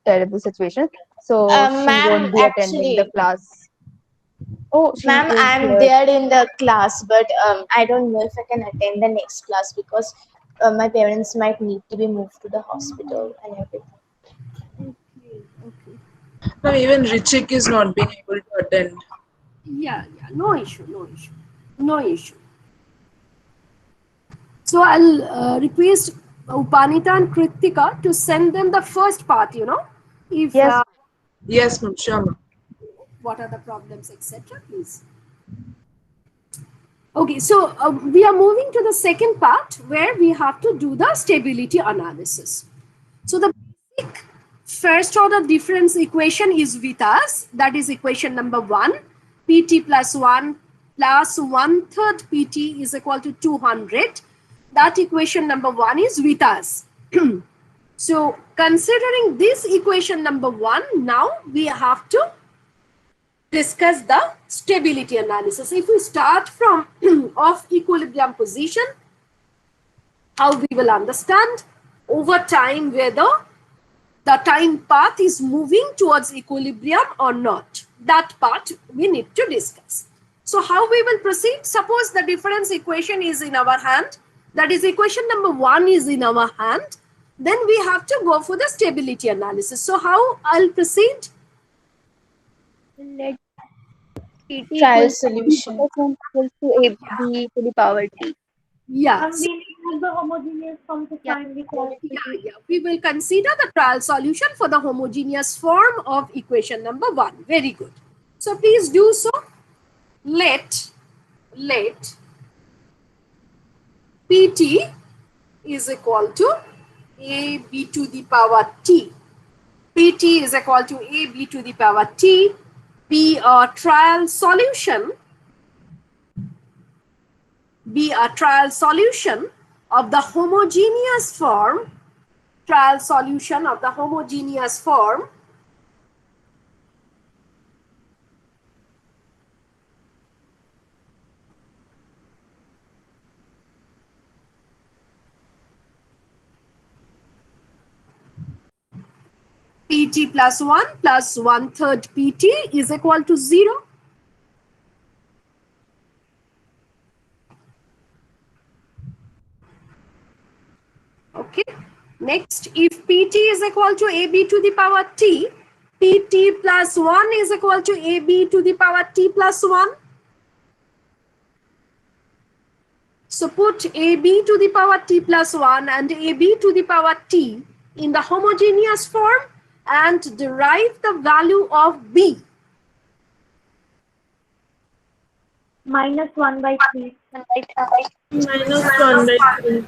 terrible situation. So she Ma'am, won't be attending the actually, class. Oh, she ma'am, is I'm here. there in the class, but I don't know if I can attend the next class because my parents might need to be moved to the hospital and everything. Okay, okay. No, even Richik is not being able to attend. Yeah, yeah. No issue, no issue. No issue. So I'll request Upanita and Kritika to send them the first part, if Yes. Yes, ma'am, sure, ma'am. what are the problems, etc. Please. Okay, so we are moving to the second part where we have to do the stability analysis. So the basic first order difference equation is with us. That is equation number 1. Pt plus 1 plus 1/3 Pt is equal to 200. That equation number 1 is with us. So considering this equation number 1, now we have to discuss the stability analysis. If we start from off equilibrium position, how we will understand over time whether the time path is moving towards equilibrium or not. That part we need to discuss. So how we will proceed? Suppose the difference equation is in our hand. That is equation number 1 is in our hand. Then we have to go for the stability analysis. So how I'll proceed? Let PT Trial equals solution. equals to AB to the power T. Yeah. And we need the homogeneous form to Yeah. find the quality. Yeah. We will consider the trial solution for the homogeneous form of equation number 1. Very good. So please do so. Let Pt is equal to AB to the power T. Pt is equal to AB to the power T be a trial solution, of the homogeneous form, Pt plus 1 plus 1/3 Pt is equal to 0. Okay. Next, if Pt is equal to AB to the power T, Pt plus 1 is equal to AB to the power T plus 1. So put AB to the power T plus 1 and AB to the power T in the homogeneous form and derive the value of B. Minus 1 by 3. Minus 1 by 3.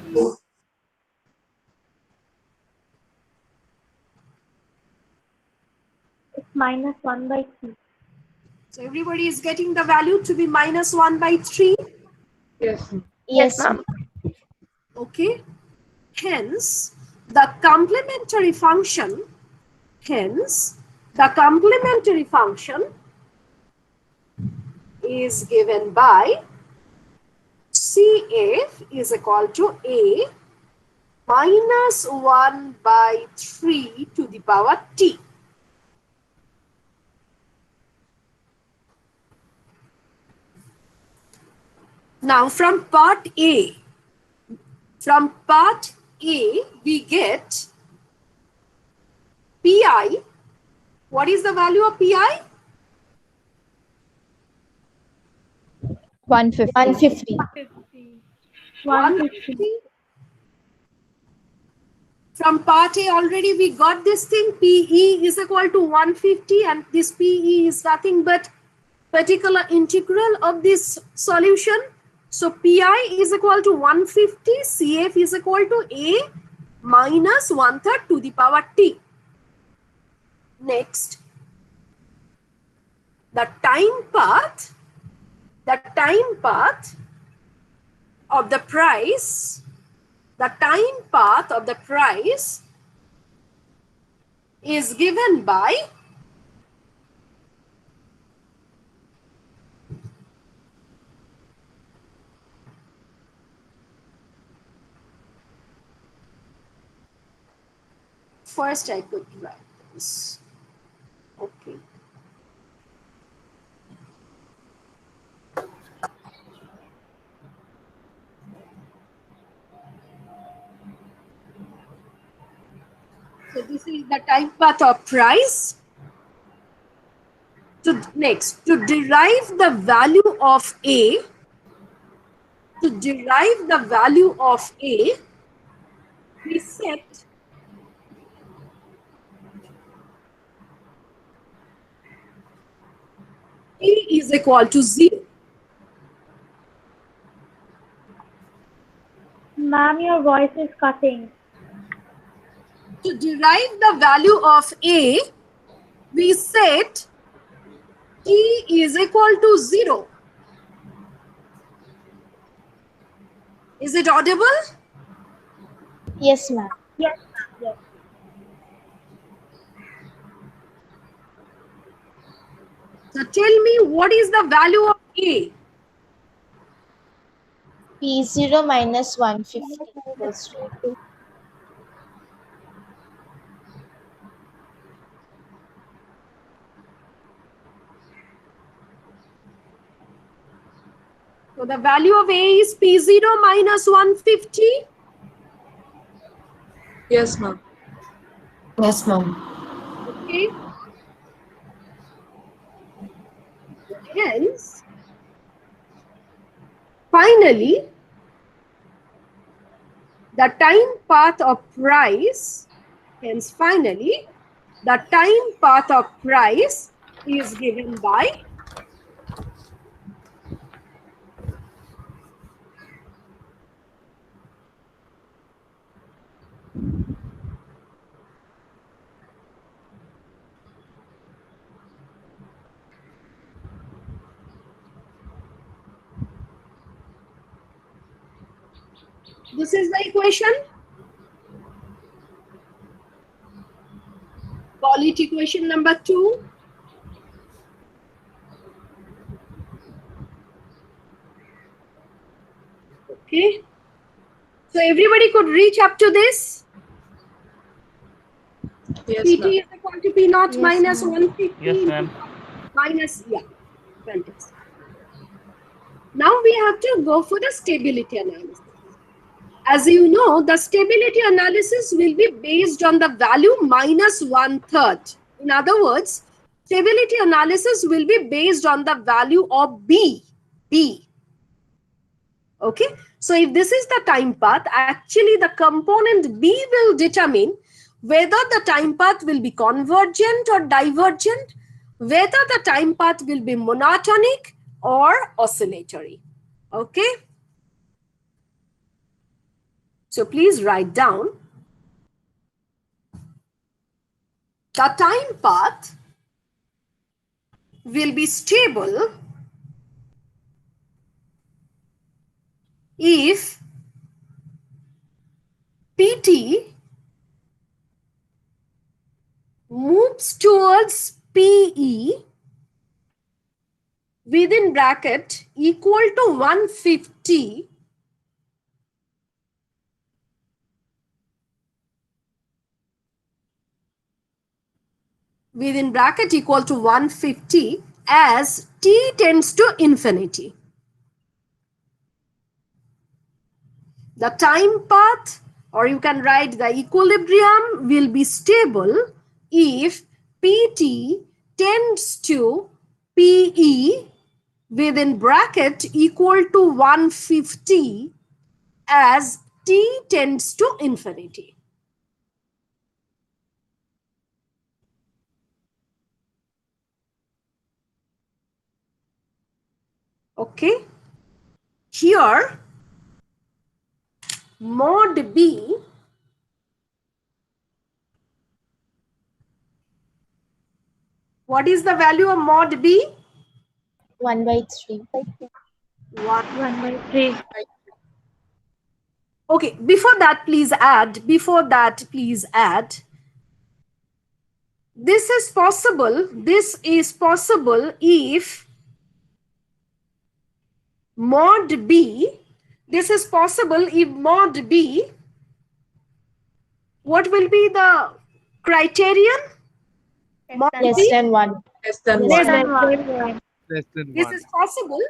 It's minus 1 by 3. So everybody is getting the value to be minus 1 by 3. Yes, ma'am. Yes, ma'am. Okay. Hence, the complementary function, is given by CF is equal to A minus 1 by 3 to the power T. Now from part A, we get Pi. What is the value of Pi? 150. 150. 150. 150. From part A already we got this thing. PE is equal to 150 and this PE is nothing but particular integral of this solution. So Pi is equal to 150, CF is equal to A minus 1/3 to the power T. Next, the time path of the price, is given by first I could write this. Okay. So this is the time path of price. Next, to derive the value of A, we set T is equal to 0. Ma'am, your voice is cutting. To derive the value of A, we set T is equal to 0. Is it audible? Yes, ma'am. Yes, yes. So tell me, what is the value of A? P0 minus 150 equals to So the value of A is P0 minus 150. Yes, ma'am. Yes, ma'am. Okay. Hence, finally, the time path of price, hence finally, the time path of price is given by this is the equation. Call it equation number 2. Okay. So everybody could reach up to this. Yes, PT ma'am. is equal to P naught Yes, minus ma'am. 150. Yes, ma'am. Minus, yeah. Fantastic. Now we have to go for the stability analysis. As you know, the stability analysis will be based on the value minus 1/3. In other words, stability analysis will be based on the value of B. Okay. So if this is the time path, actually the component B will determine whether the time path will be convergent or divergent, whether the time path will be monotonic or oscillatory. Okay. So please write down the time path will be stable if PT moves towards PE within bracket equal to 150 within bracket equal to 150 as t tends to infinity. The time path, or you can write the equilibrium, will be stable if PT tends to PE within bracket equal to 150 as t tends to infinity. Okay. Here, mod B what is the value of mod B? 1/3. 1/3. Okay, before that, please add, this is possible if mod B, what will be the criterion? Mod Less B, than 1. Less than Less 1. than 1. Less than this 1. is possible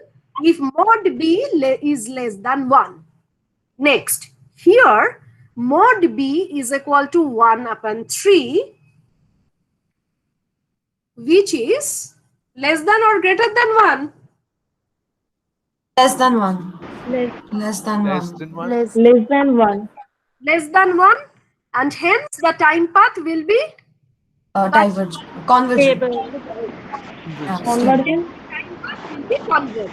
if mod B is less than 1. Next, here mod B is equal to 1 upon 3, which is less than or greater than 1. Less than 1. Less, Less than Less 1. than 1. less than 1. Less than 1, and hence the time path will be Divergent. Convergent. Stable. Yeah, stable. Convergent. time path will be convergent.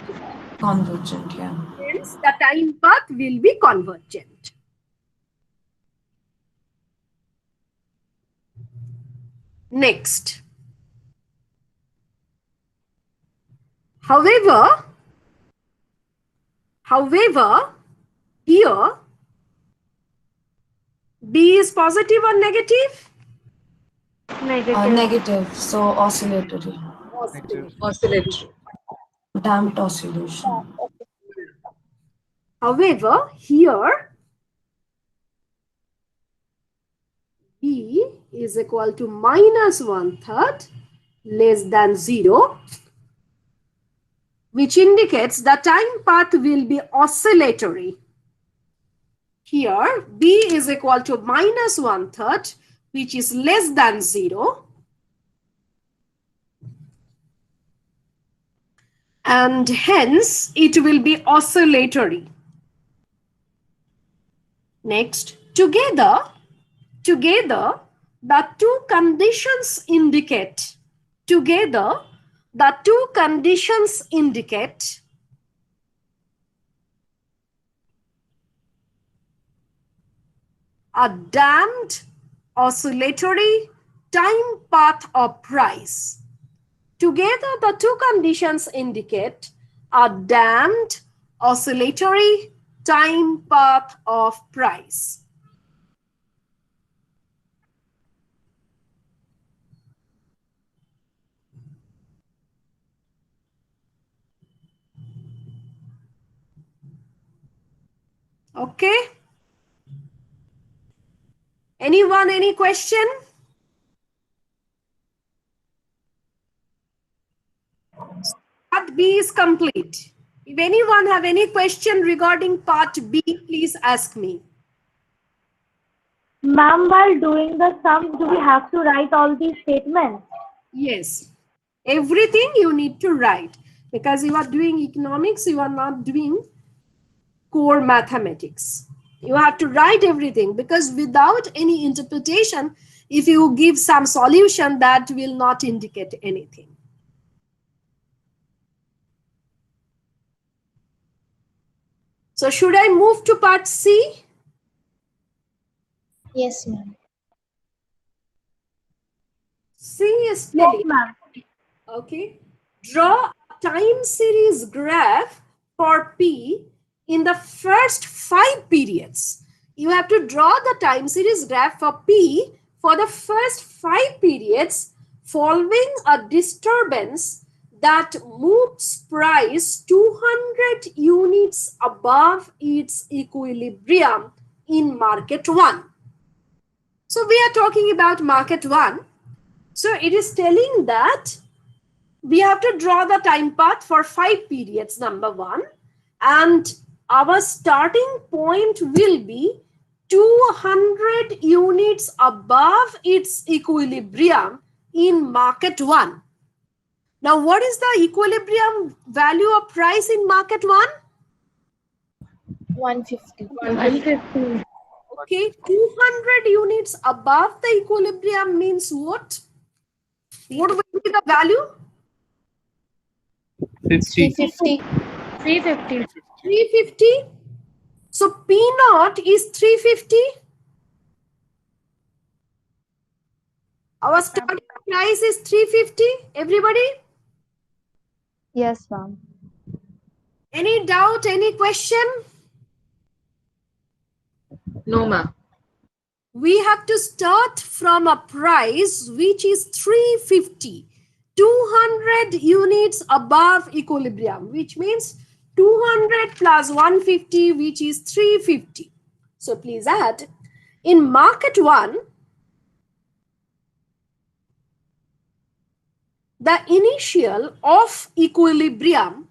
Convergent, yeah. Hence the time path will be convergent. Next. However, here B is positive or negative? Negative. Negative, so oscillatory. Negative. Oscillatory. Damped oscillation. However, here B is equal to minus 1/3 less than 0, which indicates the time path will be oscillatory. Here B is equal to minus 1/3, which is less than 0. And hence it will be oscillatory. Next, together the two conditions indicate a damped oscillatory time path of price. Together, the two conditions indicate a damped oscillatory time path of price. Okay. Anyone, any question? Part B is complete. If anyone have any question regarding part B, please ask me. Ma'am, while doing the sum, do we have to write all these statements? Yes. Everything you need to write, because you are doing economics, you are not doing core mathematics. You have to write everything, because without any interpretation, if you give some solution, that will not indicate anything. So should I move to part C? Yes, ma'am. C is Yes, telling, ma'am. okay, draw a time series graph for P in the first 5 periods. You have to draw the time series graph for P for the first 5 periods following a disturbance that moves price 200 units above its equilibrium in market 1. So we are talking about market 1. So it is telling that we have to draw the time path for 5 periods, number 1. And our starting point will be 200 units above its equilibrium in market 1. Now, what is the equilibrium value of price in market 1? 150. 150. Okay, 200 units above the equilibrium means what? What will be the value? 50. 350. 350. 350. So P naught is 350. Our starting price is 350. Everybody? Yes, ma'am. Any doubt, any question? No, ma'am. We have to start from a price which is 350. 200 units above equilibrium, which means 200 plus 150, which is 350. So please add. In market 1, the initial of equilibrium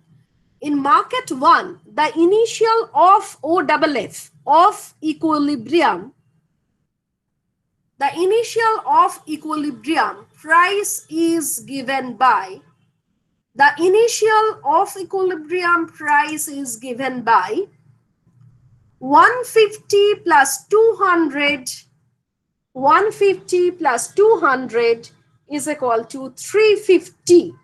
in market 1, the initial of OFF of equilibrium, the initial of equilibrium price is given by, the initial of equilibrium price is given by 150 plus 200, 150 plus 200 is equal to 350.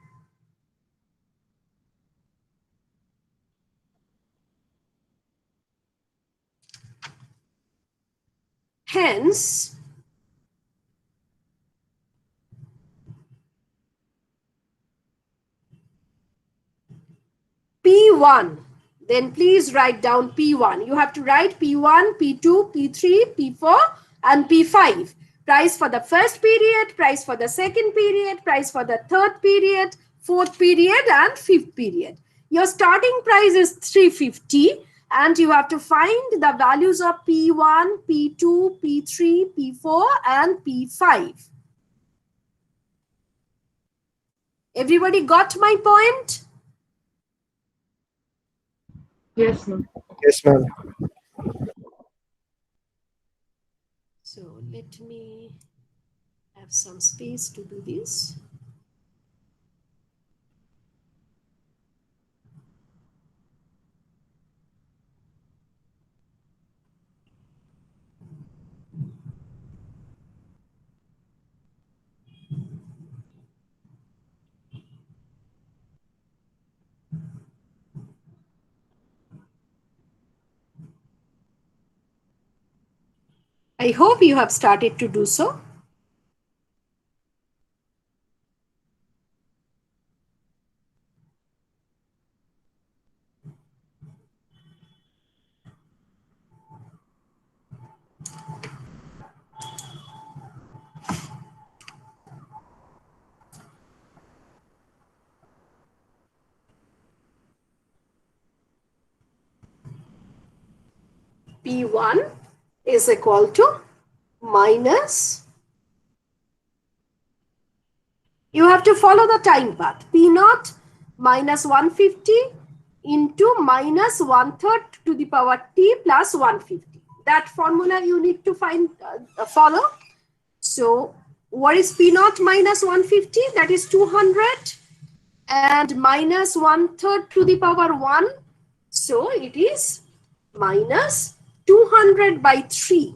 Hence, P1, then please write down P1. You have to write P1, P2, P3, P4 and P5. Price for the first period, price for the second period, price for the third period, fourth period and fifth period. Your starting price is 350 and you have to find the values of P1, P2, P3, P4 and P5. Everybody got my point? Yes, ma'am. Yes, ma'am. So let me have some space to do this. I hope you have started to do so. P1 is equal to minus, you have to follow the time path. P0 minus 150 into minus 1/3 to the power t plus 150. That formula you need to follow. So what is P0 minus 150? That is 200 and minus 1/3 to the power 1. So it is minus 200 by 3.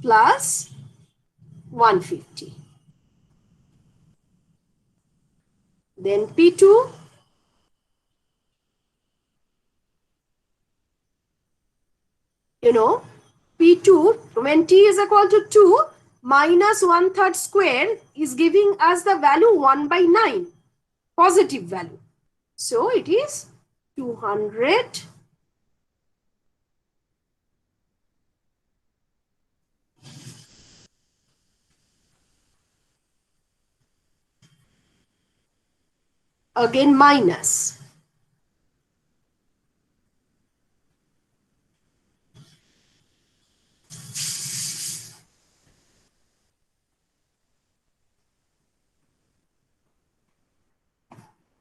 Plus 150. Then P2 P2 when t is equal to 2 minus 1/3 square is giving us the value 1 by 9, positive value. So it is 200 again minus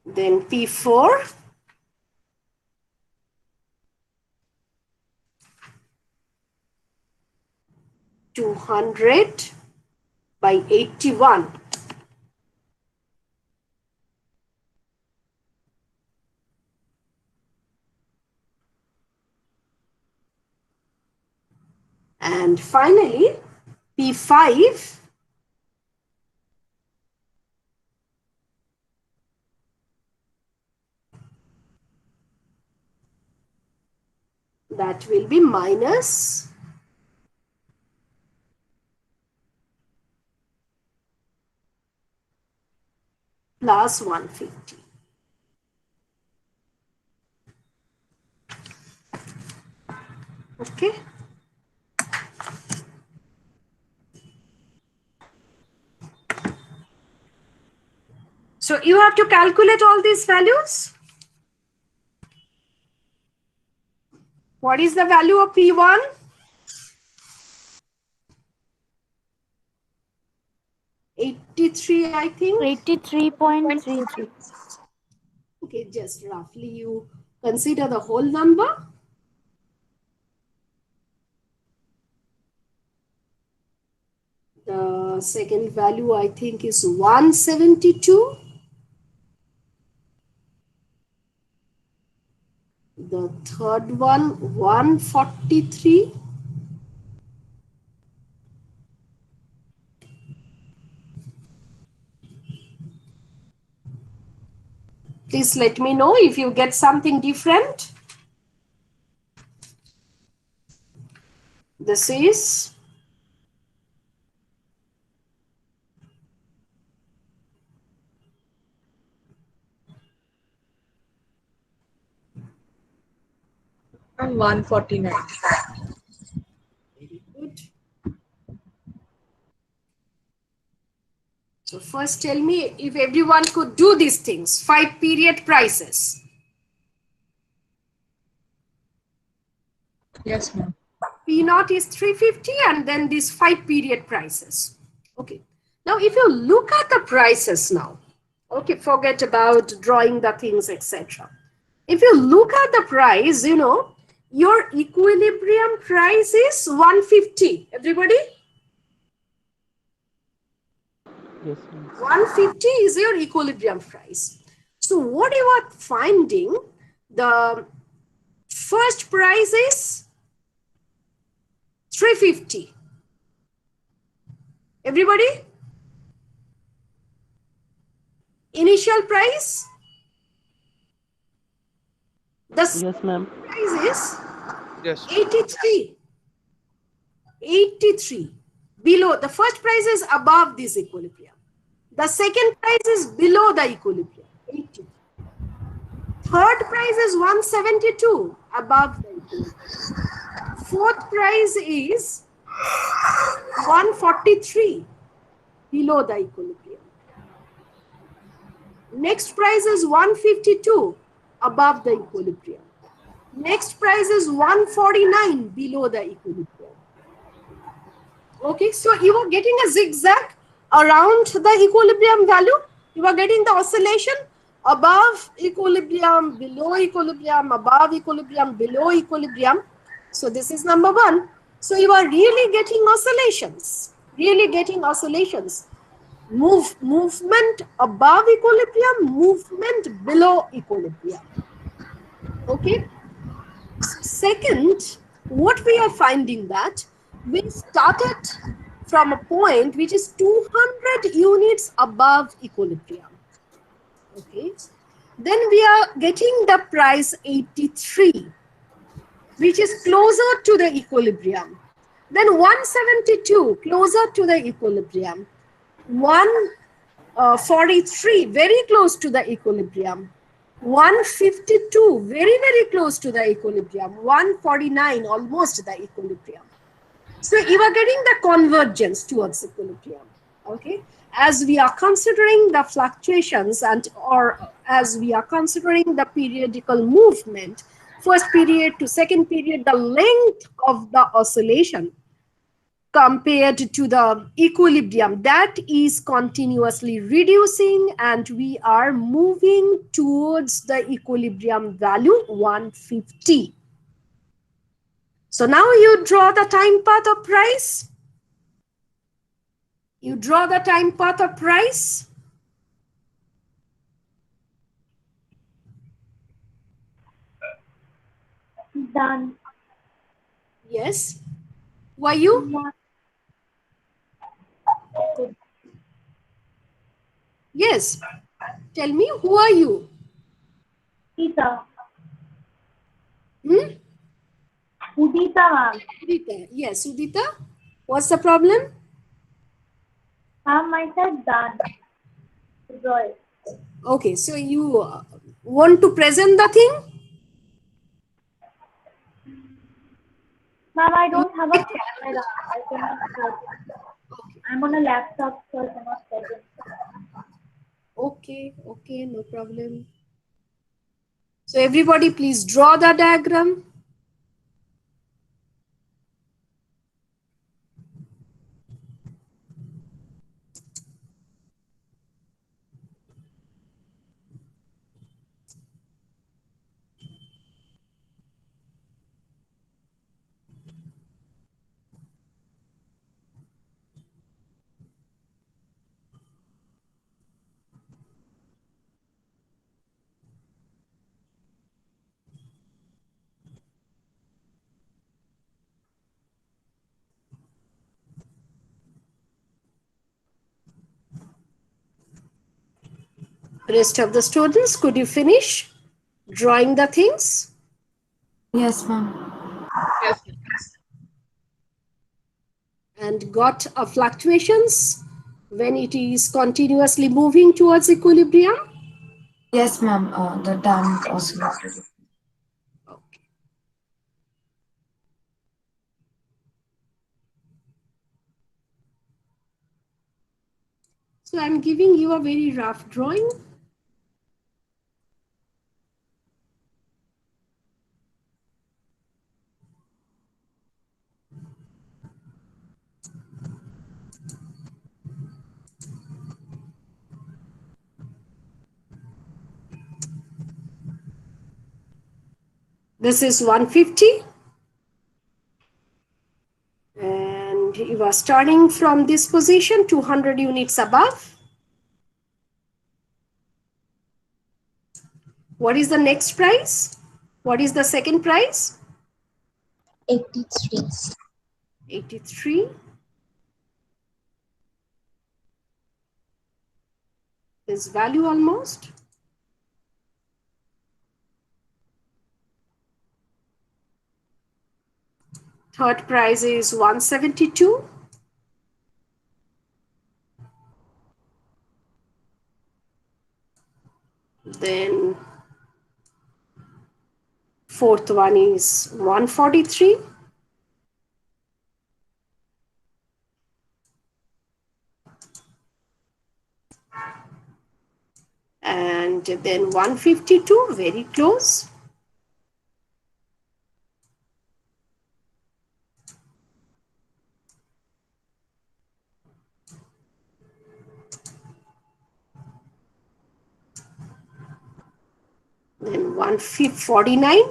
then P4 200 by 81. And finally, P5 that will be minus plus 150. Okay. So you have to calculate all these values. What is the value of P1? 83, I think. 83.33. Okay, just roughly you consider the whole number. The second value, I think, is 172. The third one, 143. Please let me know if you get something different. This is And 149. very good. So first tell me if everyone could do these things. 5 period prices. Yes, ma'am. P naught is 350 and then these 5 period prices. Okay. Now if you look at the prices now, okay, forget about drawing the things, etc. If you look at the price, you know, your equilibrium price is 150. Everybody? Yes. 150 is your equilibrium price. So what you are finding, the first price is 350. Everybody? Initial price? The Yes, ma'am. price is Yes. 83. 83. Below. The first price is above this equilibrium. The second price is below the equilibrium. 80. Third price is 172, above the equilibrium. Fourth price is 143, below the equilibrium. Next price is 152, above the equilibrium. Next price is 149, below the equilibrium. Okay, so you are getting a zigzag around the equilibrium value. You are getting the oscillation above equilibrium, below equilibrium, above equilibrium, below equilibrium. So this is number one. So you are really getting oscillations, movement above equilibrium, movement below equilibrium. Okay. Second, what we are finding that we started from a point which is 200 units above equilibrium. Okay. Then we are getting the price 83, which is closer to the equilibrium. Then 172, closer to the equilibrium. 143, very close to the equilibrium. 152, very close to the equilibrium. 149, almost the equilibrium. So you are getting the convergence towards equilibrium. Okay, as we are considering the fluctuations or as we are considering the periodical movement, first period to second period, the length of the oscillation compared to the equilibrium, that is continuously reducing, and we are moving towards the equilibrium value 150. So now you draw the time path of price. You draw the time path of price. Done. Yes. Who are you? Yes. Tell me, who are you? Udita. Hmm? Udita, ma'am. Udita. Yes, Udita. What's the problem? Ma'am, I said done. Draw it. Okay, so you want to present the thing? Ma'am, I don't have a camera. I cannot show it. I'm on a laptop, so I cannot present. Okay, okay, no problem. So everybody please draw the diagram. Rest of the students, could you finish drawing the things? Yes, ma'am. Yes. And got a fluctuations when it is continuously moving towards equilibrium? Yes, ma'am. The damped oscillatory. Okay. So I'm giving you a very rough drawing. This is 150. And you are starting from this position, 200 units above. What is the next price? What is the second price? 83. 83. This value almost. Third price is 172. Then fourth one is 143. And then 152, very close. Then 149.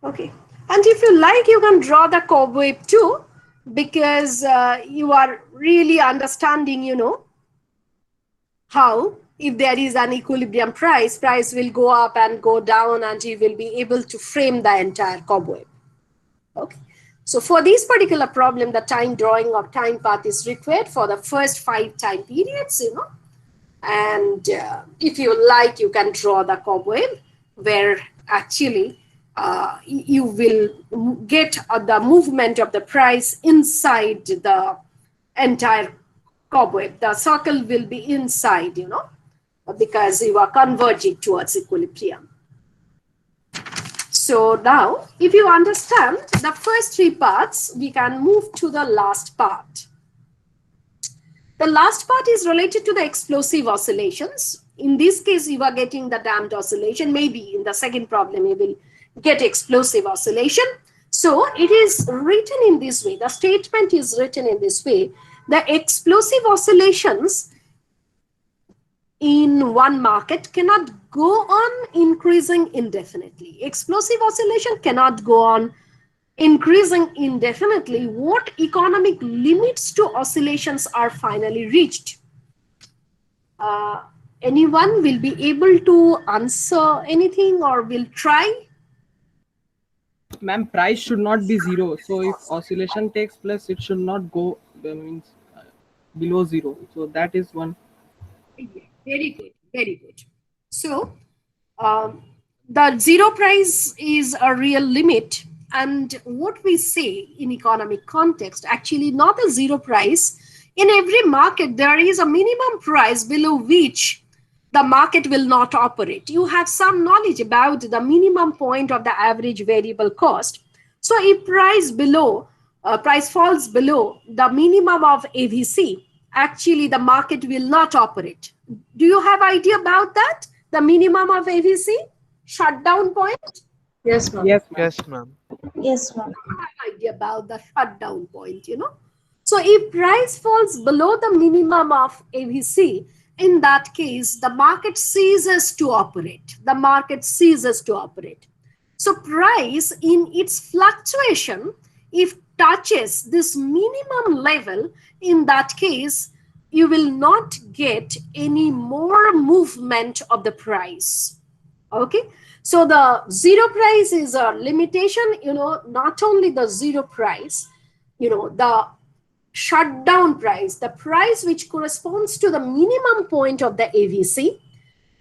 Okay. And if you like, you can draw the cobweb too, because you are really understanding, you know, how if there is an equilibrium price will go up and go down, and you will be able to frame the entire cobweb. Okay. So for this particular problem, the time drawing of time path is required for the first 5 time periods, you know. And if you like, you can draw the cobweb where actually you will get the movement of the price inside the entire cobweb. The circle will be inside, you know, because you are converging towards equilibrium. So now, if you understand the first 3 parts, we can move to the last part. The last part is related to the explosive oscillations. In this case, you are getting the damped oscillation. Maybe in the second problem, you will get explosive oscillation. So it is written in this way. The statement is written in this way. The explosive oscillations in one market cannot go on increasing indefinitely. Explosive oscillation cannot go on increasing indefinitely. What economic limits to oscillations are finally reached? Anyone will be able to answer anything or will try? Ma'am, price should not be zero. So if oscillation takes place, it should not go below zero. So that is one. Very good, very good. So the zero price is a real limit. And what we say in economic context, actually not a zero price. In every market, there is a minimum price below which the market will not operate. You have some knowledge about the minimum point of the average variable cost. So if price falls below the minimum of AVC, actually the market will not operate. Do you have idea about that? The minimum of AVC, shutdown point? Yes, ma'am. Yes, ma'am. Yes, ma'am. Yes, ma'am. Idea about the shutdown point, you know. So if price falls below the minimum of AVC, in that case, the market ceases to operate. The market ceases to operate. So price in its fluctuation, if touches this minimum level, in that case, you will not get any more movement of the price. Okay. So the zero price is a limitation, you know, not only the zero price, you know, the shutdown price, the price which corresponds to the minimum point of the AVC,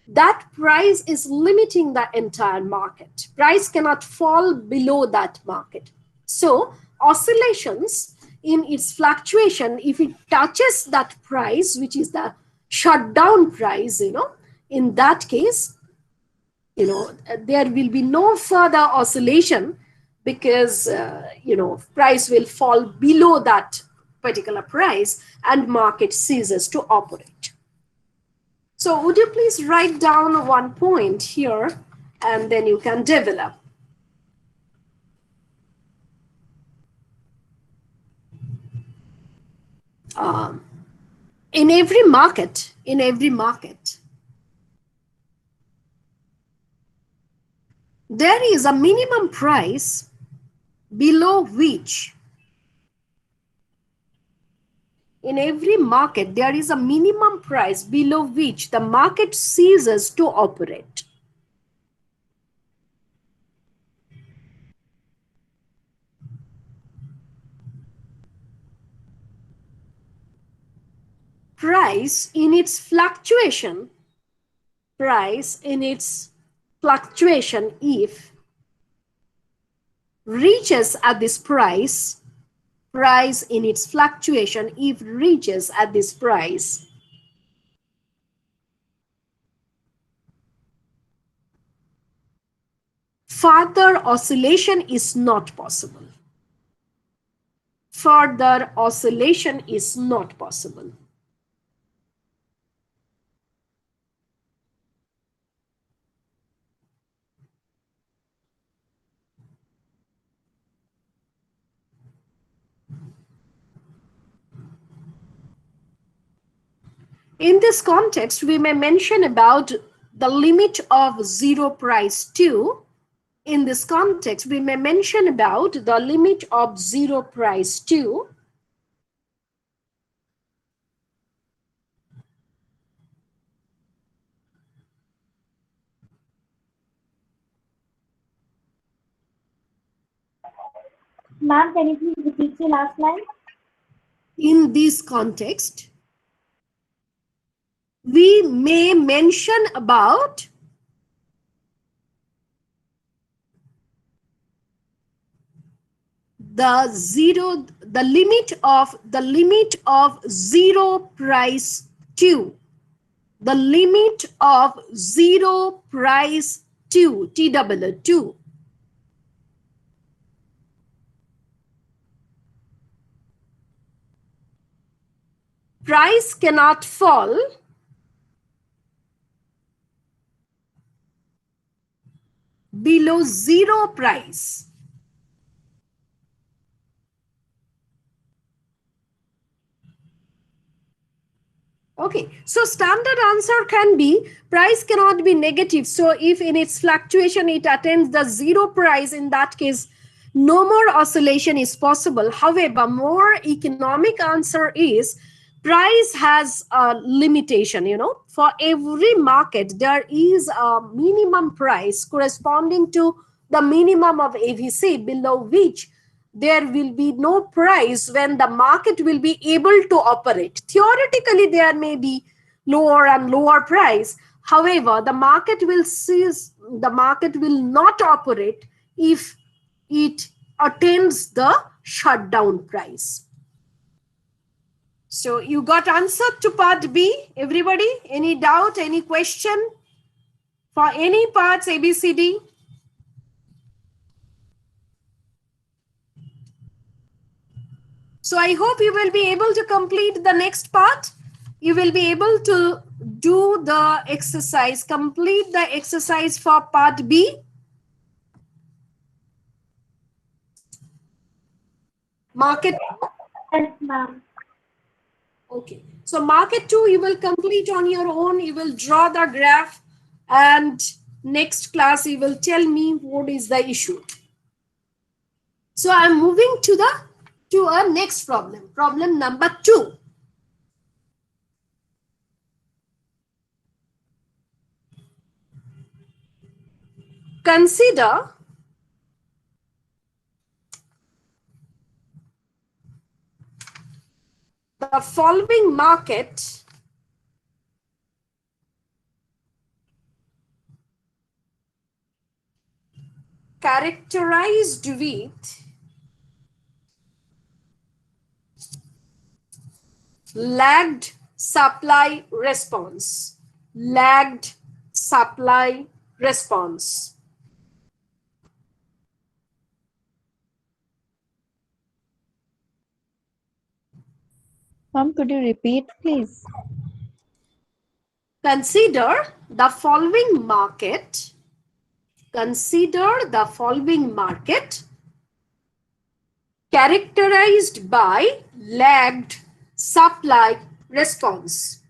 that price is limiting the entire market. Price cannot fall below that market. So oscillations in its fluctuation, if it touches that price, which is the shutdown price, in that case, there will be no further oscillation because, price will fall below that particular price and market ceases to operate. So would you please write down one point here and then you can develop. In every market, there is a minimum price below which, in every market, there is a minimum price below which the market ceases to operate. Price in its fluctuation, if reaches at this price in its fluctuation, if reaches at this price, further oscillation is not possible. Further oscillation is not possible. In this context, we may mention about the limit of zero price to. In this context, we may mention about the limit of zero price to. Ma'am, can you please repeat the last line? In this context, we may mention about the limit of zero price to. The limit of zero price to, TWO. Price cannot fall below zero price. Okay, so standard answer can be price cannot be negative. So if in its fluctuation it attains the zero price, in that case, no more oscillation is possible. However, more economic answer is price has a limitation, For every market, there is a minimum price corresponding to the minimum of AVC, below which there will be no price when the market will be able to operate. Theoretically, there may be lower and lower price. However, the market will not operate if it attains the shutdown price. So you got answer to part B, everybody? Any doubt, any question for any parts ABCD? So I hope you will be able to complete the next part. You will be able to do the exercise, complete the exercise for part B. Market. Yes, ma'am. Okay. So market 2, you will complete on your own. You will draw the graph and next class you will tell me what is the issue. So I'm moving to our next problem. Problem number 2. Consider the following market characterized with lagged supply response. Lagged supply response. Ma'am, could you repeat, please? Consider the following market. Consider the following market characterized by lagged supply response.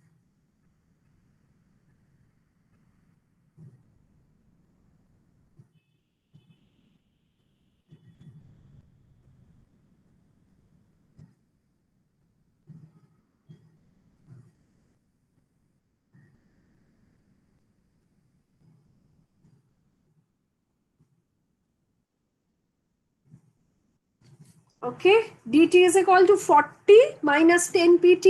Okay, dt is equal to 40 minus 10 pt.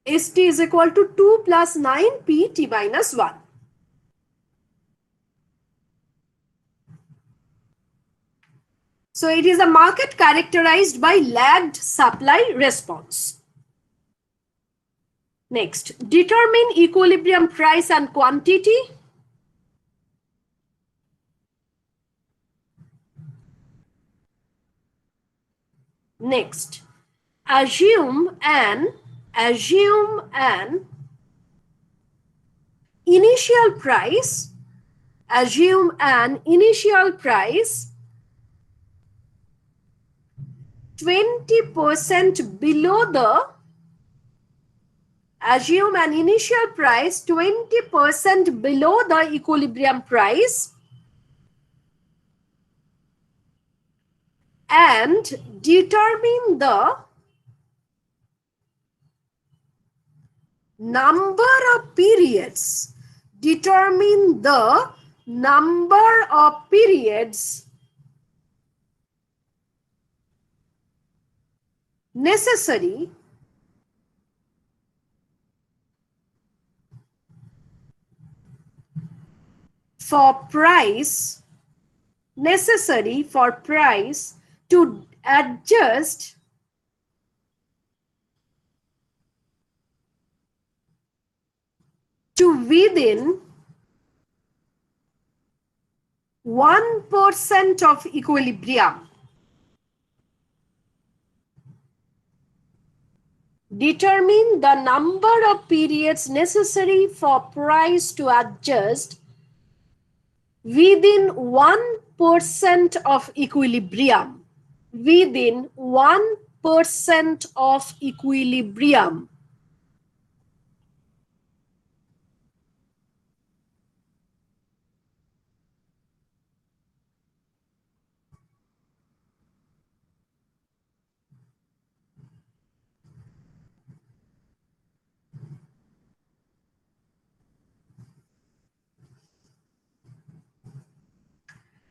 St is equal to 2 plus 9 pt minus 1. So it is a market characterized by lagged supply response. Next, determine equilibrium price and quantity. Next, assume an initial price. Assume an initial price 20% below the. Assume an initial price 20% below the equilibrium price and determine the number of periods. Determine the number of periods necessary for price to adjust to within 1% of equilibrium. Determine the number of periods necessary for price to adjust within 1% of equilibrium. Within 1% of equilibrium.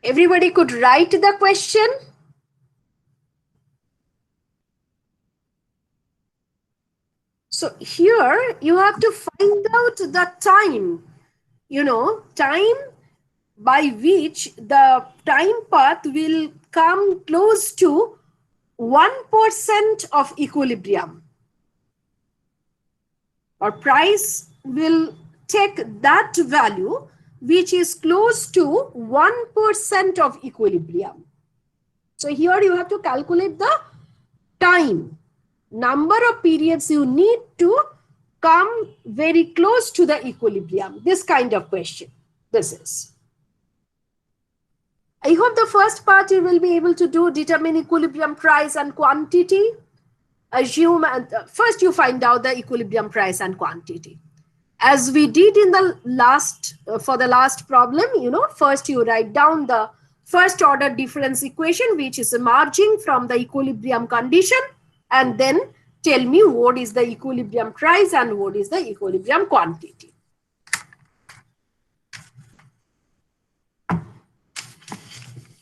Everybody could write the question. So here you have to find out the time, time by which the time path will come close to 1% of equilibrium. Or price will take that value which is close to 1% of equilibrium. So here you have to calculate the time, number of periods you need to come very close to the equilibrium. This kind of question, this is. I hope the first part you will be able to do, determine equilibrium price and quantity. Assume, and first you find out the equilibrium price and quantity. As we did in the last, for the last problem, first you write down the first order difference equation, which is emerging from the equilibrium condition, and then tell me what is the equilibrium price and what is the equilibrium quantity.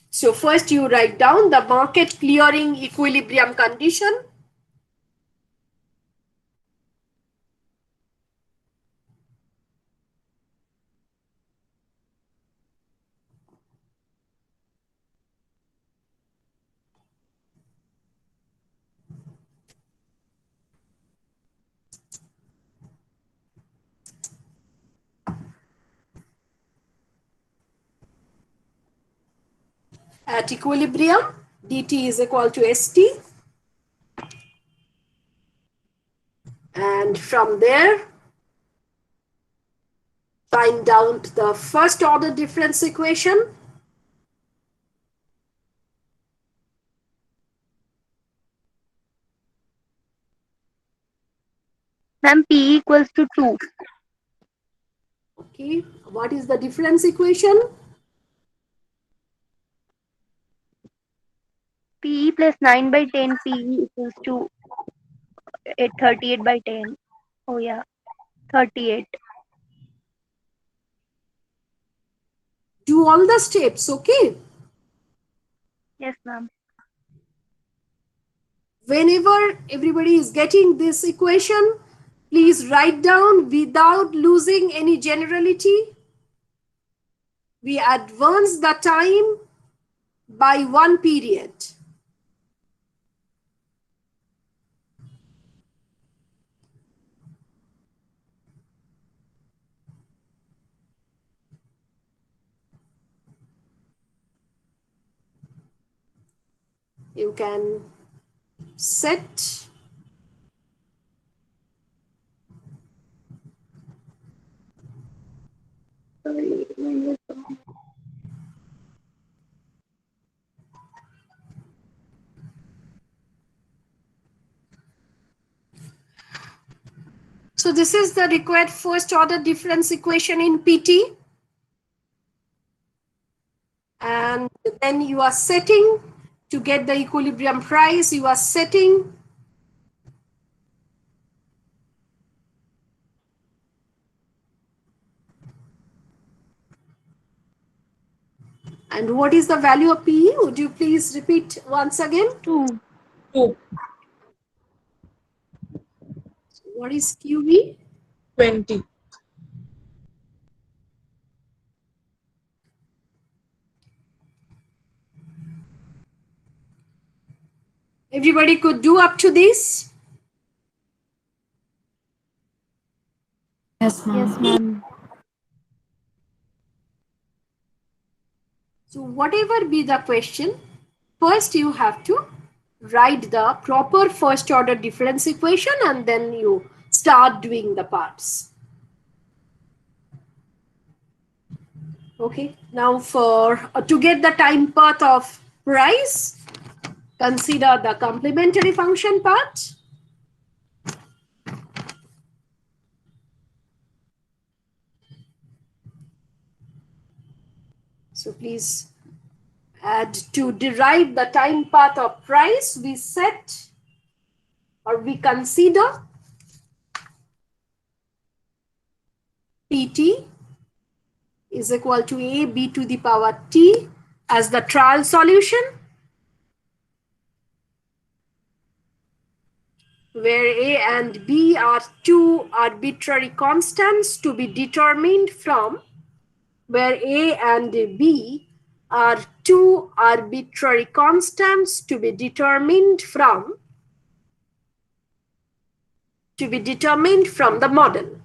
So first you write down the market clearing equilibrium condition. At equilibrium, dt is equal to st. And from there, find out the first order difference equation. Ma'am, P equals to 2. Okay, what is the difference equation? PE plus 9 by 10 PE equals to 38 by 10. Oh yeah, 38. Do all the steps, okay? Yes, ma'am. Whenever everybody is getting this equation, please write down without losing any generality. We advance the time by 1 period. You can set So this is the required first order difference equation in PT. And then you are setting to get the equilibrium price, you are setting and what is the value of PE? Would you please repeat once again? 2. 2. What is QB? 20. Everybody could do up to this? Yes, ma'am. Yes, ma'am. So whatever be the question, first you have to write the proper first order difference equation and then you start doing the parts. Okay, now for to get the time path of price, consider the complementary function part. So please add to derive the time path of price, we set or we consider PT is equal to a b to the power t as the trial solution, where a and b are two arbitrary constants to be determined from, where a and b are two arbitrary constants to be determined from the model.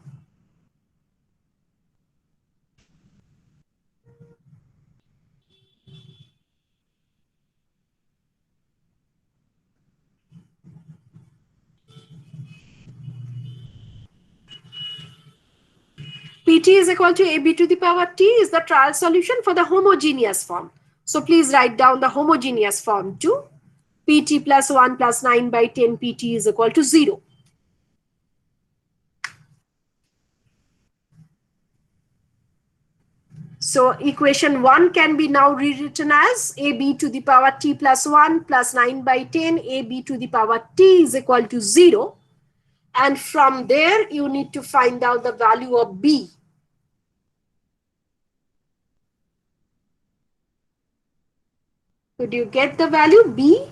PT is equal to AB to the power T is the trial solution for the homogeneous form. So please write down the homogeneous form too. PT plus 1 plus 9 by 10 PT is equal to 0. So equation 1 can be now rewritten as AB to the power T plus 1 plus 9 by 10 AB to the power T is equal to 0. And from there you need to find out the value of B. Could you get the value B?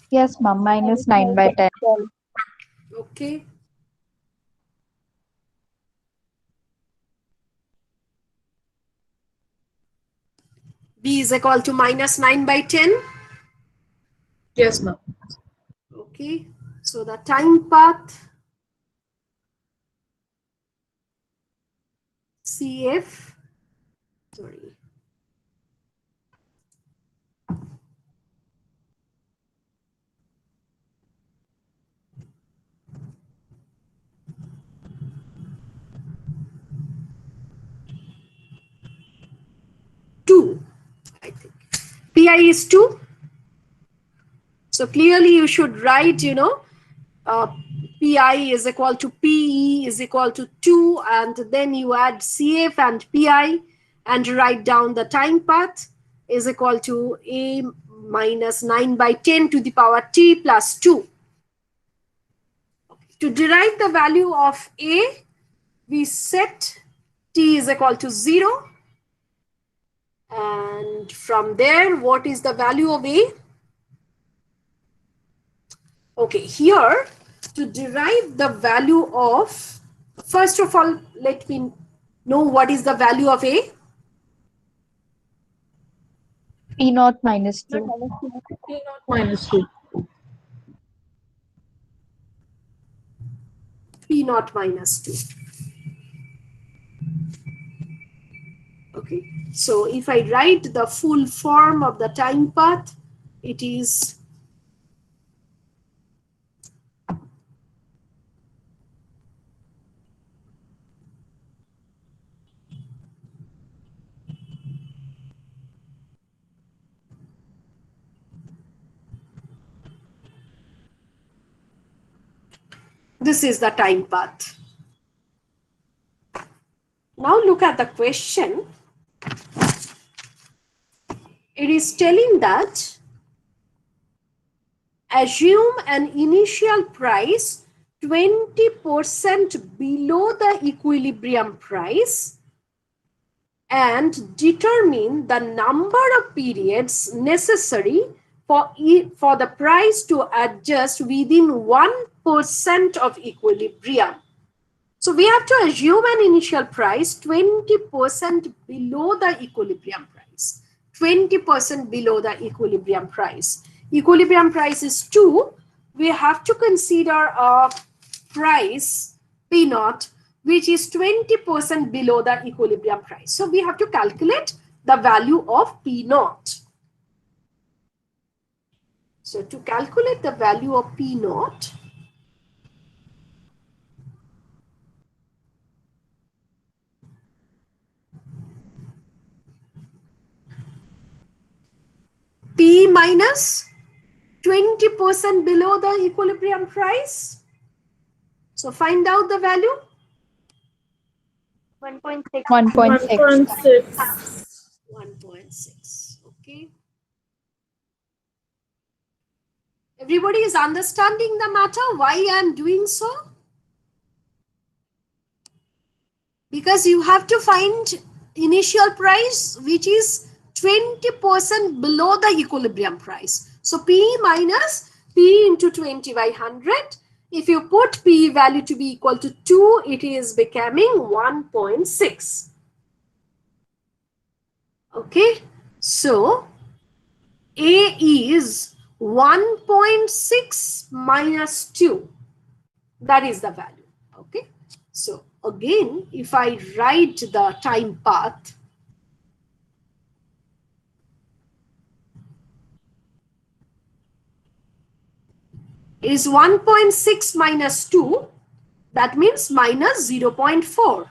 Yes, ma'am. Minus 9 by 10. Okay. B is equal to minus 9 by 10. Yes, ma'am. Okay. So the time path CF Sorry. Two, I think. Pi is 2. So clearly you should write, Pi is equal to Pe is equal to 2, and then you add Cf and Pi and write down the time path is equal to A minus 9 by 10 to the power T plus 2. To derive the value of A, we set T is equal to 0. And from there, what is the value of A? Okay, here to derive the value of, first of all, let me know what is the value of A. P naught minus 2. P naught minus 2. P naught minus 2. Okay, so if I write the full form of the time path, it is this is the time path. Now look at the question. It is telling that assume an initial price 20% below the equilibrium price and determine the number of periods necessary for the price to adjust within 1% of equilibrium. So we have to assume an initial price 20% below the equilibrium price. 20% below the equilibrium price. Equilibrium price is 2. We have to consider a price P naught which is 20% below the equilibrium price. So we have to calculate the value of P naught. So to calculate the value of P naught, P minus 20% below the equilibrium price. So find out the value. 1.6. 1.6. 1.6. Okay. Everybody is understanding the matter, why I am doing so? Because you have to find initial price which is 20% below the equilibrium price. So P minus P into 20 by 100. If you put P value to be equal to 2, it is becoming 1.6. Okay, so A is 1.6 minus 2. That is the value. Okay, so again, if I write the time path, is 1.6 minus 2. That means minus 0.4.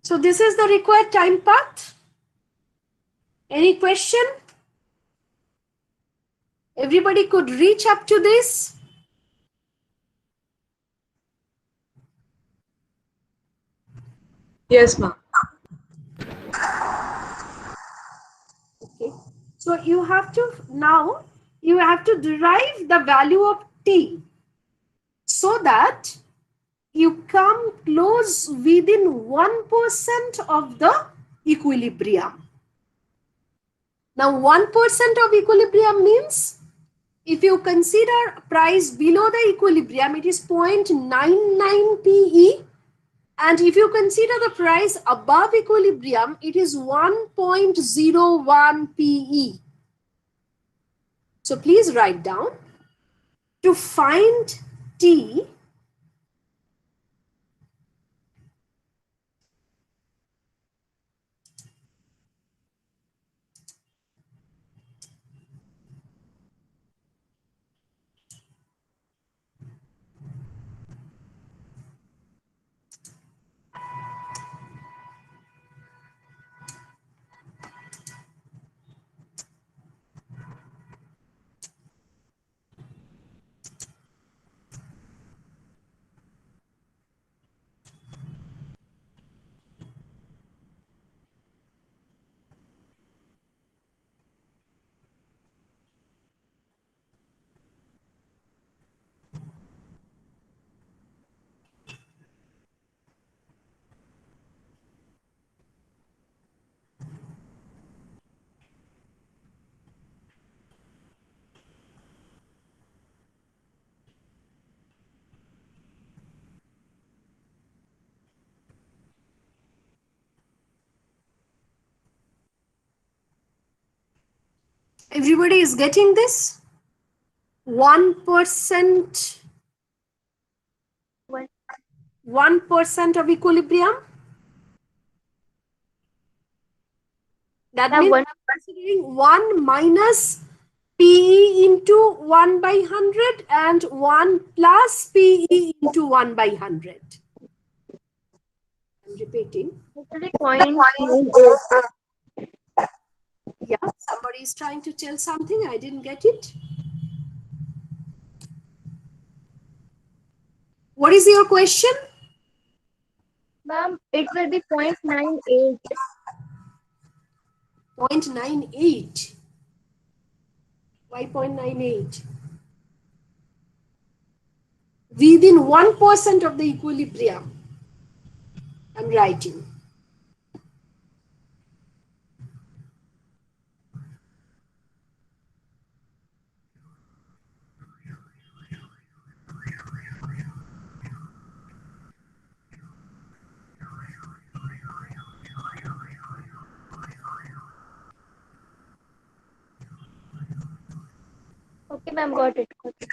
So this is the required time path. Any question? Everybody could reach up to this. Yes, ma'am. Okay. So you have to now derive the value of T so that you come close within 1% of the equilibrium. Now 1% of equilibrium means if you consider price below the equilibrium, it is 0.99 PE. And if you consider the price above equilibrium, it is 1.01 PE. So please write down. To find T, everybody is getting this? 1%, What? 1% of equilibrium. That Yeah, means one. I'm considering 1 minus PE into 1 by 100 and 1 plus PE into 1 by 100. I'm repeating. Actually, point. Yeah, somebody is trying to tell something. I didn't get it. What is your question? Ma'am, it will be 0.98. 0.98. Why 0.98? Within 1% of the equilibrium. I'm writing. Okay, ma'am, got it. Got it.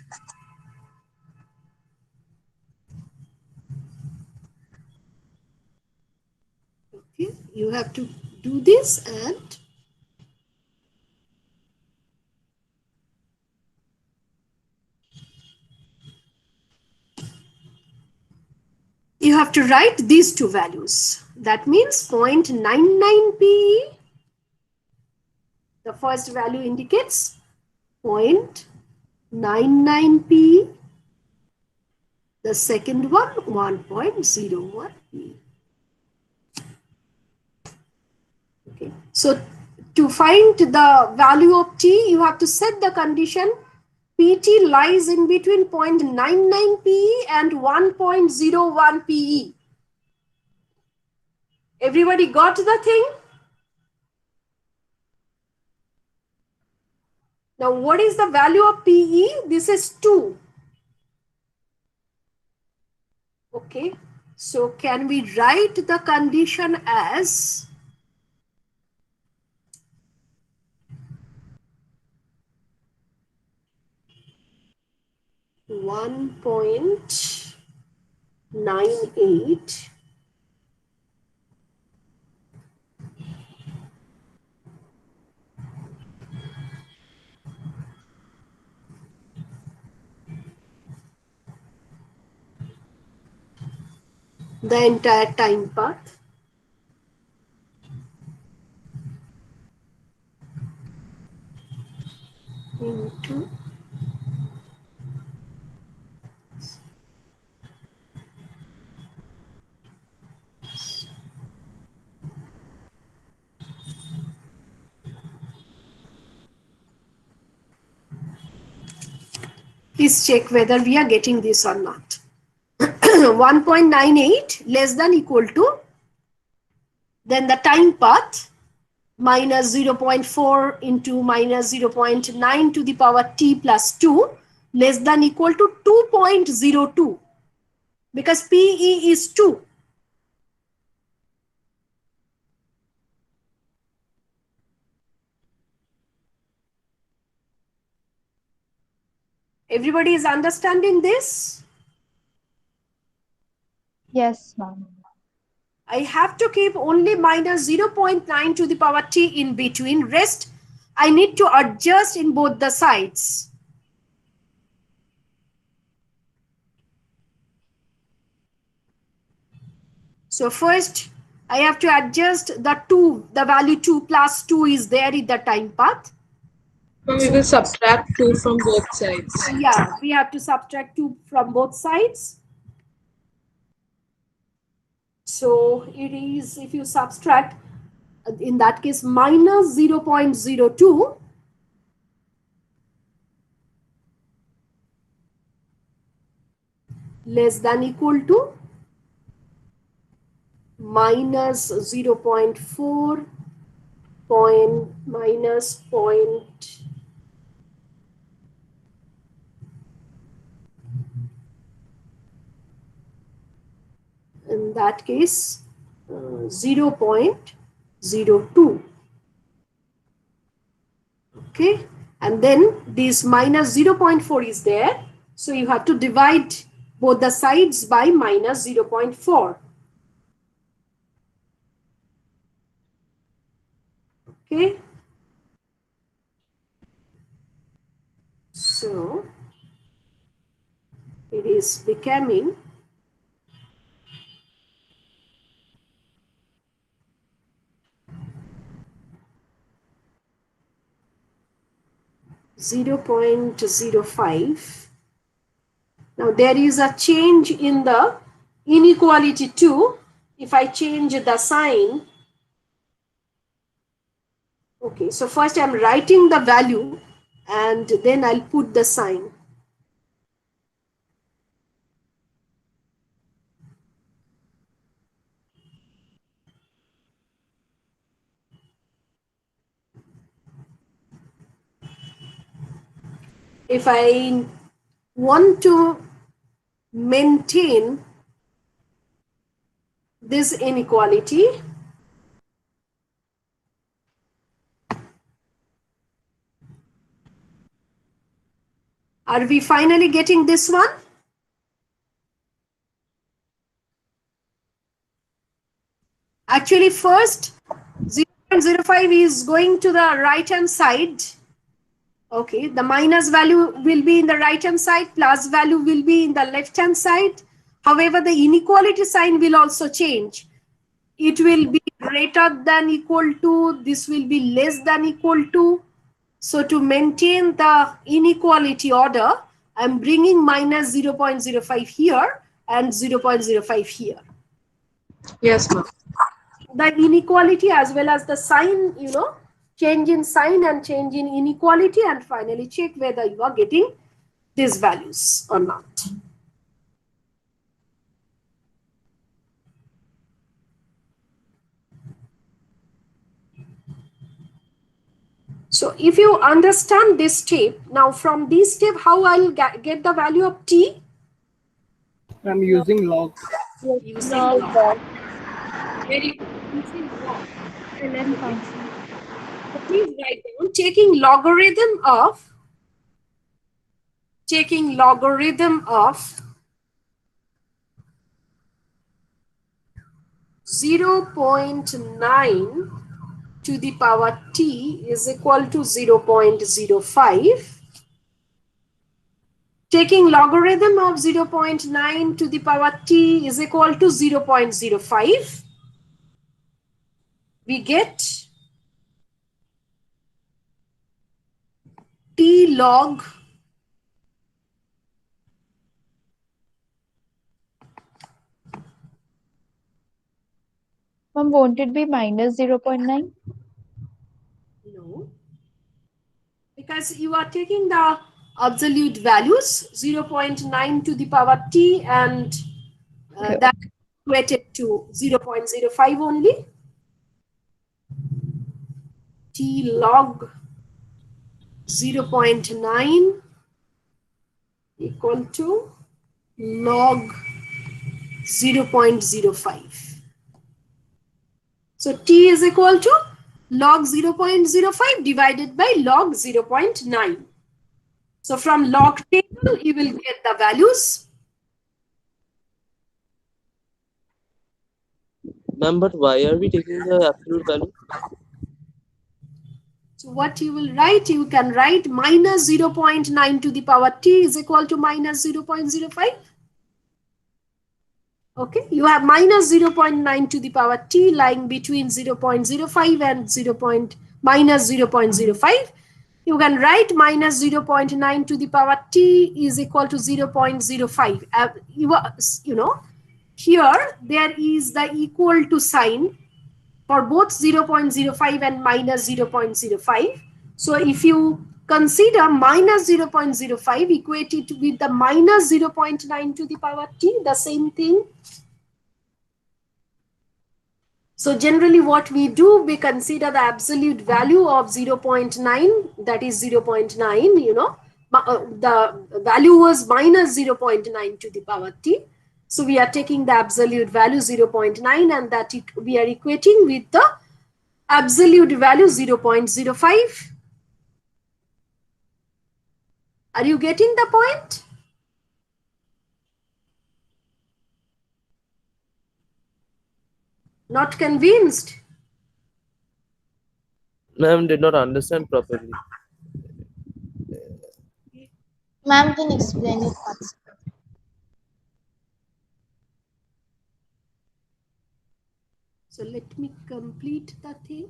Okay, you have to do this and you have to write these two values. That means 0.99 PE. The first value indicates 0.99 PE. The second one, 1.01 PE. Okay. So to find the value of T, you have to set the condition PT lies in between 0.99 PE and 1.01 PE. Everybody got the thing? Now, what is the value of PE? This is 2. Okay. So, can we write the condition as 1.98 the entire time path into please check whether we are getting this or not. 1.98 less than equal to then the time path minus 0.4 into minus 0.9 to the power t plus 2 less than equal to 2.02 because PE is 2. Everybody is understanding this? Yes, ma'am. I have to keep only minus 0.9 to the power t in between. Rest, I need to adjust in both the sides. So first, I have to adjust the 2, the value 2 plus 2 is there in the time path. We will subtract 2 from both sides. Yeah, we have to subtract 2 from both sides. So it is, if you subtract, in that case, minus 0.02 less than equal to minus 0.4 minus point. In that case, 0.02. Okay, and then this minus 0.4 is there. So you have to divide both the sides by minus 0.4. Okay. So it is becoming 0.05. Now there is a change in the inequality too. If I change the sign, okay, so first I'm writing the value and then I'll put the sign. If I want to maintain this inequality, are we finally getting this one? Actually, first 0.05 is going to the right hand side. Okay, the minus value will be in the right hand side, plus value will be in the left hand side. However, the inequality sign will also change. It will be greater than equal to, this will be less than equal to. So to maintain the inequality order, I'm bringing minus 0.05 here and 0.05 here. Yes, ma'am. The inequality as well as the sign, change in sign and change in inequality, and finally check whether you are getting these values or not. So if you understand this step, now from this step, how I'll get the value of t? I'm using log. Using Log. log. Very good. Using log. Ln function. So please write down taking logarithm of 0.9 to the power t is equal to 0.05. Taking logarithm of 0.9 to the power t is equal to 0.05. We get t log Ma'am, won't it be minus 0.9? No, because you are taking the absolute values 0.9 to the power t and Okay. that equated to 0.05 only. T log 0.9 equal to log 0.05. So t is equal to log 0.05 divided by log 0.9. So from log table, you will get the values. Ma'am, but why are we taking the absolute value? So what you will write, you can write minus 0.9 to the power t is equal to minus 0.05. Okay, you have minus 0.9 to the power t lying between 0.05 and minus 0.05. You can write minus 0.9 to the power t is equal to 0.05. You know, here there is the equal to sign for both 0.05 and minus 0.05. So if you consider minus 0.05 equated with the minus 0.9 to the power t, the same thing. So generally what we do, we consider the absolute value of 0.9, that is 0.9, you know, the value was minus 0.9 to the power t. So we are taking the absolute value 0.9 and that we are equating with the absolute value 0.05. Are you getting the point? Not convinced? Ma'am did not understand properly. Ma'am can explain it once. So let me complete the thing.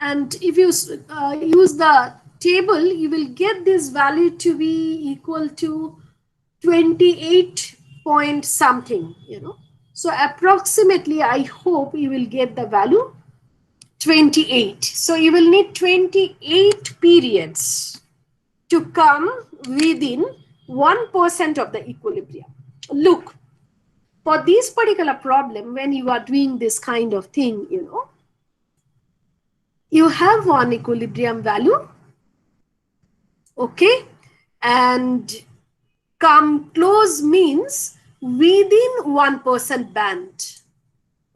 And if you use the table, you will get this value to be equal to 28 point something, you know. So approximately, I hope you will get the value 28. So you will need 28 periods to come within 1% of the equilibrium. Look, for this particular problem, when you are doing this kind of thing, you know, you have one equilibrium value, okay, and come close means within 1% band,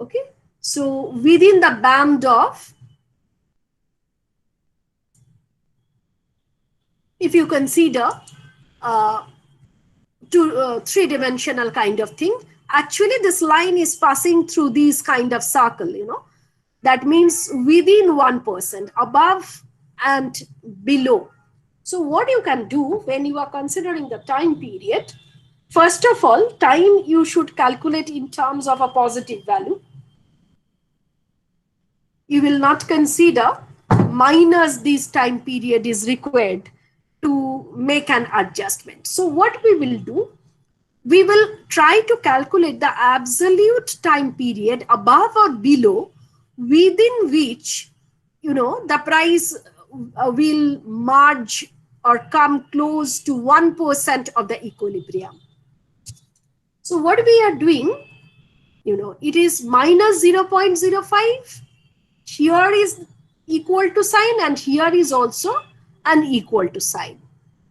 okay. So within the band of, if you consider three-dimensional kind of thing, actually this line is passing through these kind of circle, you know. That means within 1%, above and below. So what you can do when you are considering the time period, first of all, time you should calculate in terms of a positive value. You will not consider minus this time period is required to make an adjustment. So what we will do, we will try to calculate the absolute time period above or below within which, you know, the price will merge or come close to 1% of the equilibrium. So what we are doing, you know, it is minus 0.05. Here is equal to sign and here is also an equal to sign.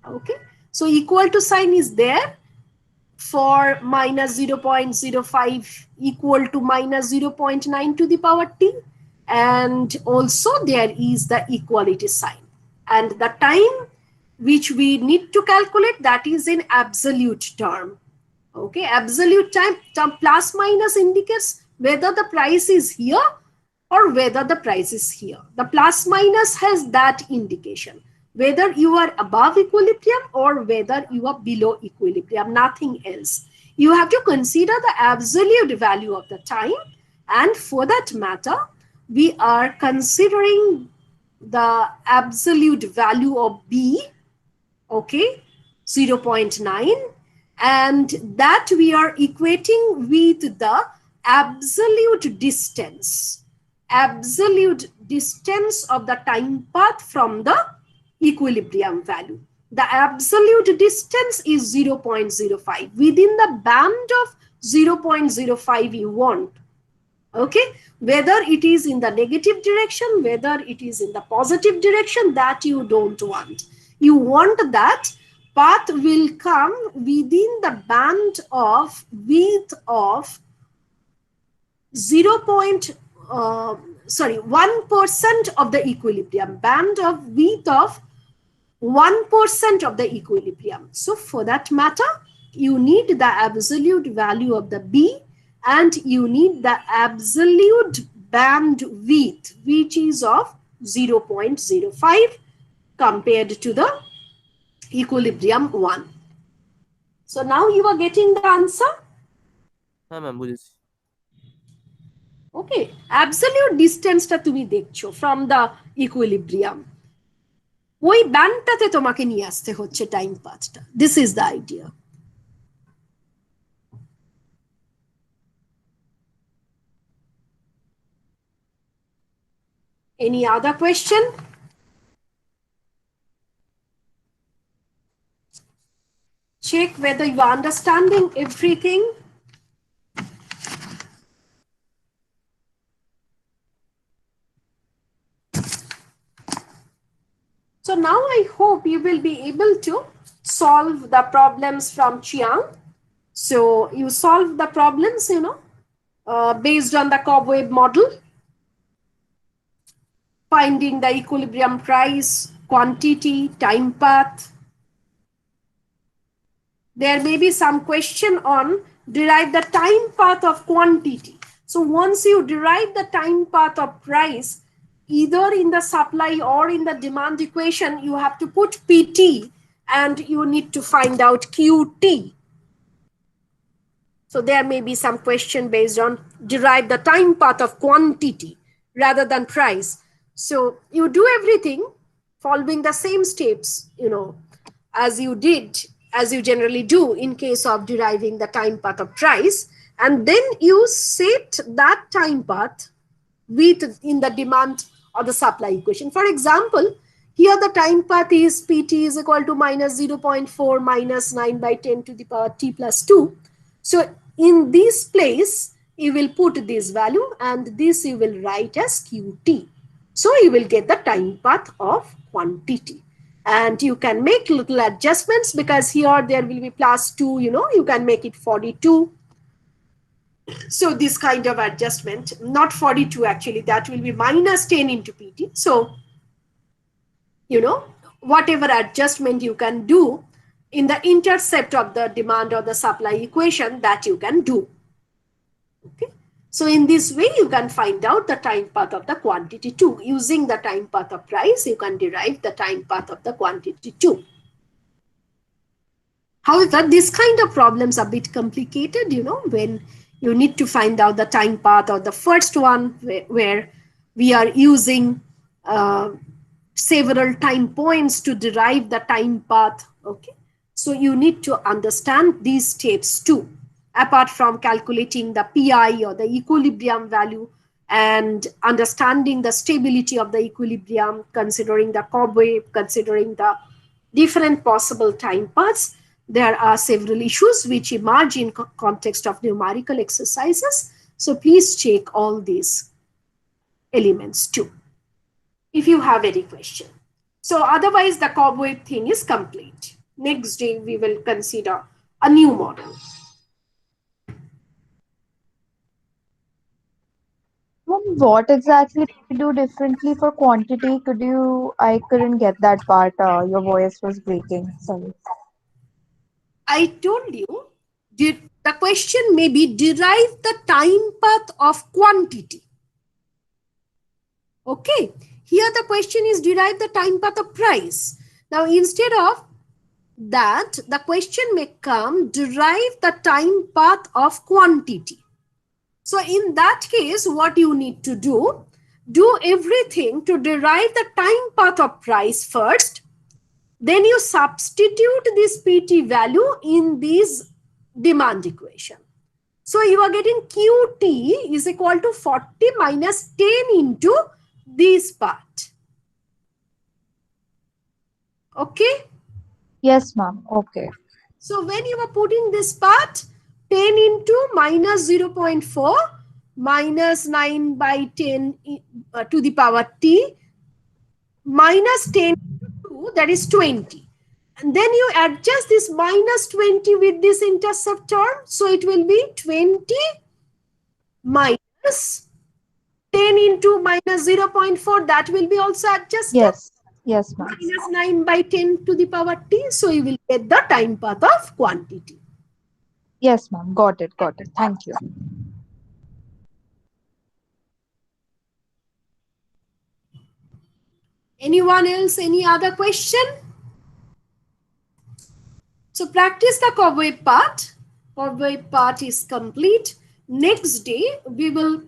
Okay. So equal to sign is there for minus 0.05 equal to minus 0.9 to the power t, and also there is the equality sign, and the time which we need to calculate, that is in absolute term. Okay, absolute time plus minus indicates whether the price is here or whether the price is here. The plus minus has that indication, whether you are above equilibrium or whether you are below equilibrium, nothing else. You have to consider the absolute value of the time, and for that matter, we are considering the absolute value of B, okay, 0.9, and that we are equating with the absolute distance of the time path from the equilibrium value. The absolute distance is 0.05. Within the band of 0.05 you want, okay, whether it is in the negative direction, whether it is in the positive direction, that you don't want. You want that path will come within the band of width of 1% of the equilibrium, band of width of 1% of the equilibrium. So for that matter, you need the absolute value of the B, and you need the absolute bandwidth, which is of 0.05 compared to the equilibrium 1. So now you are getting the answer. হ্যাঁ ma'am বুঝেছি। Okay, absolute distance টা তুমি দেখছো from the equilibrium, ওই ব্যান্ডটাতে তোমাকে নিয়ে আসতে হচ্ছে time পাথটা। This is the idea. Any other question? Check whether you are understanding everything. So now I hope you will be able to solve the problems from Chiang. So you solve the problems, based on the cobweb model, finding the equilibrium price, quantity, time path. There may be some question on derive the time path of quantity. So once you derive the time path of price, either in the supply or in the demand equation, you have to put PT and you need to find out QT. So there may be some question based on derive the time path of quantity rather than price. So you do everything following the same steps, as you did, as you generally do in case of deriving the time path of price, and then you set that time path in the demand or the supply equation. For example, here the time path is PT is equal to minus 0.4 minus 9 by 10 to the power t plus 2. So in this place, you will put this value and this you will write as QT. So you will get the time path of quantity. And you can make little adjustments because here there will be plus 2, you can make it 42. So this kind of adjustment, not 42 actually, that will be minus 10 into PT. So, whatever adjustment you can do in the intercept of the demand or the supply equation, that you can do. Okay. So in this way, you can find out the time path of the quantity too. Using the time path of price, you can derive the time path of the quantity too. However, this kind of problems are a bit complicated, when you need to find out the time path, or the first one where we are using several time points to derive the time path. Okay. So you need to understand these steps too, apart from calculating the PI or the equilibrium value and understanding the stability of the equilibrium, considering the cobweb, considering the different possible time paths. There are several issues which emerge in context of numerical exercises. So please check all these elements too, if you have any question. So otherwise the cobweb thing is complete. Next day we will consider a new model. What exactly do you do differently for quantity? I couldn't get that part. Your voice was breaking. Sorry. I told you, the question may be derive the time path of quantity. Okay, here the question is derive the time path of price. Now instead of that, the question may come derive the time path of quantity. So in that case, what you need to do everything to derive the time path of price first. Then you substitute this PT value in this demand equation. So you are getting QT is equal to 40 minus 10 into this part. Okay? Yes, ma'am. Okay. So when you are putting this part, 10 into minus 0.4 minus 9 by 10 to the power t minus 10 to 2, that is 20. And then you adjust this minus 20 with this intercept term. So it will be 20 minus 10 into minus 0.4. That will be also adjusted. Yes. Yes, ma'am. minus 9 by 10 to the power t. So you will get the time path of quantity. Yes, ma'am. Got it. Got it. Thank you. Anyone else? Any other question? So practice the cobweb part. Cobweb part is complete. Next day, we will